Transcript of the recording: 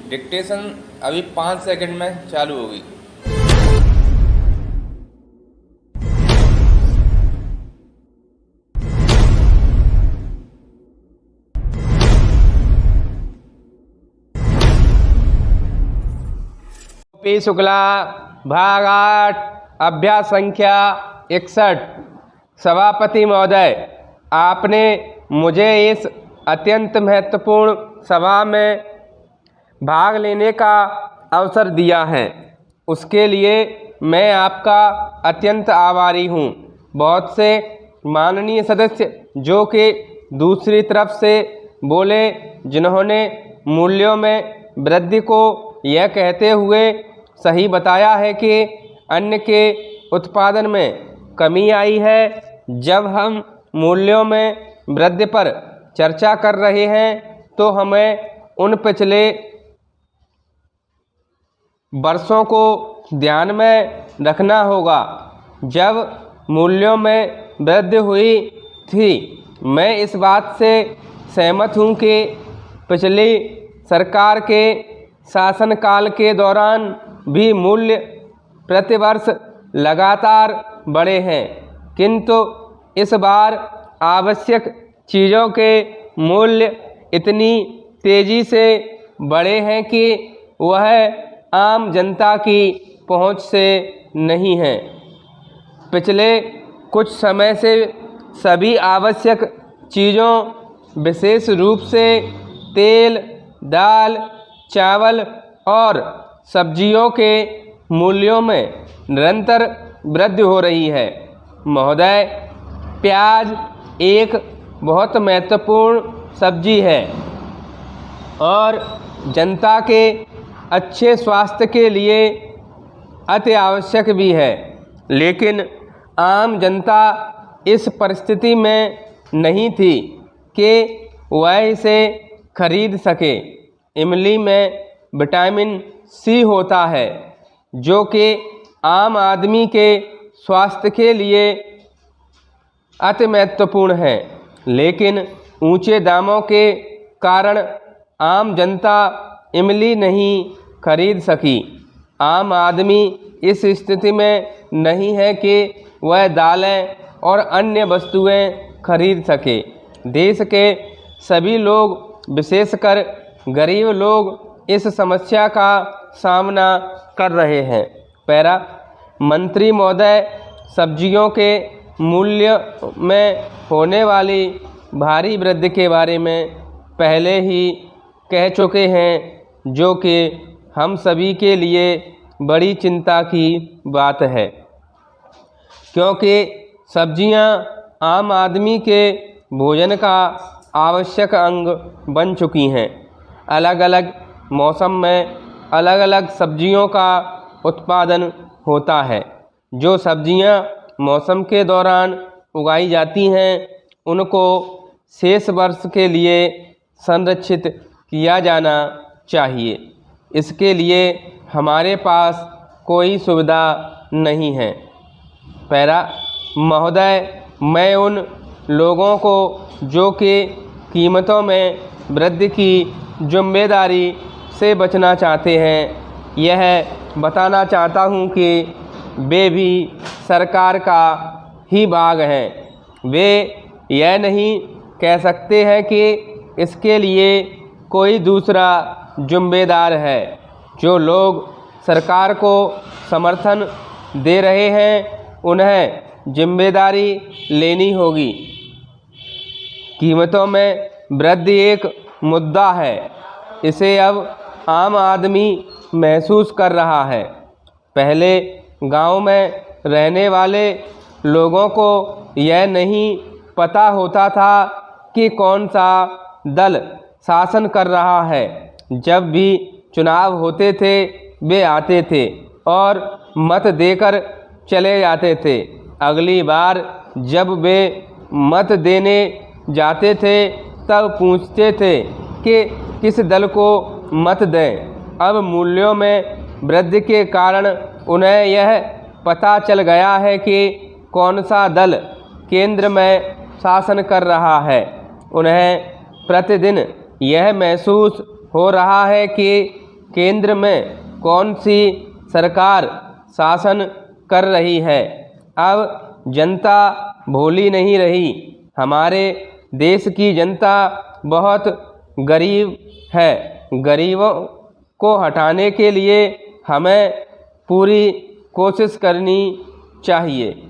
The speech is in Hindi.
डिक्टेशन अभी 5 सेकंड में चालू होगी। पी शुक्ला भाग 8 अभ्यास संख्या 61। सभापति महोदय, आपने मुझे इस अत्यंत महत्वपूर्ण सभा में भाग लेने का अवसर दिया है, उसके लिए मैं आपका अत्यंत आभारी हूँ। बहुत से माननीय सदस्य जो कि दूसरी तरफ से बोले, जिन्होंने मूल्यों में वृद्धि को यह कहते हुए सही बताया है कि अन्न के उत्पादन में कमी आई है। जब हम मूल्यों में वृद्धि पर चर्चा कर रहे हैं तो हमें उन पिछले वर्षों को ध्यान में रखना होगा जब मूल्यों में वृद्धि हुई थी। मैं इस बात से सहमत हूँ कि पिछली सरकार के शासनकाल के दौरान भी मूल्य प्रतिवर्ष लगातार बढ़े हैं, किंतु इस बार आवश्यक चीज़ों के मूल्य इतनी तेज़ी से बढ़े हैं कि वह आम जनता की पहुंच से नहीं है। पिछले कुछ समय से सभी आवश्यक चीज़ों विशेष रूप से तेल, दाल, चावल और सब्जियों के मूल्यों में निरंतर वृद्धि हो रही है। महोदय, प्याज एक बहुत महत्वपूर्ण सब्जी है और जनता के अच्छे स्वास्थ्य के लिए अति आवश्यक भी है, लेकिन आम जनता इस परिस्थिति में नहीं थी कि वह इसे खरीद सके। इमली में विटामिन सी होता है जो कि आम आदमी के स्वास्थ्य के लिए अति महत्वपूर्ण है, लेकिन ऊंचे दामों के कारण आम जनता इमली नहीं खरीद सकी। आम आदमी इस स्थिति में नहीं है कि वह दालें और अन्य वस्तुएं खरीद सके। देश के सभी लोग, विशेषकर गरीब लोग, इस समस्या का सामना कर रहे हैं। पैरा मंत्री महोदय, सब्जियों के मूल्य में होने वाली भारी वृद्धि के बारे में पहले ही कह चुके हैं, जो कि हम सभी के लिए बड़ी चिंता की बात है, क्योंकि सब्जियां आम आदमी के भोजन का आवश्यक अंग बन चुकी हैं। अलग अलग मौसम में अलग अलग सब्जियों का उत्पादन होता है। जो सब्जियां मौसम के दौरान उगाई जाती हैं, उनको शेष वर्ष के लिए संरक्षित किया जाना चाहिए। इसके लिए हमारे पास कोई सुविधा नहीं है। पैरा महोदय, मैं उन लोगों को जो कि कीमतों में वृद्धि की जिम्मेदारी से बचना चाहते हैं, यह बताना चाहता हूं कि वे भी सरकार का ही भाग हैं। वे यह नहीं कह सकते हैं कि इसके लिए कोई दूसरा जिम्मेदार है। जो लोग सरकार को समर्थन दे रहे हैं, उन्हें जिम्मेदारी लेनी होगी। कीमतों में वृद्धि एक मुद्दा है, इसे अब आम आदमी महसूस कर रहा है। पहले गांव में रहने वाले लोगों को यह नहीं पता होता था कि कौन सा दल शासन कर रहा है। जब भी चुनाव होते थे, वे आते थे और मत देकर चले जाते थे। अगली बार जब वे मत देने जाते थे तब पूछते थे कि किस दल को मत दें। अब मूल्यों में वृद्धि के कारण उन्हें यह पता चल गया है कि कौन सा दल केंद्र में शासन कर रहा है। उन्हें प्रतिदिन यह महसूस हो रहा है कि केंद्र में कौन सी सरकार शासन कर रही है। अब जनता भोली नहीं रही। हमारे देश की जनता बहुत गरीब है। गरीबों को हटाने के लिए हमें पूरी कोशिश करनी चाहिए।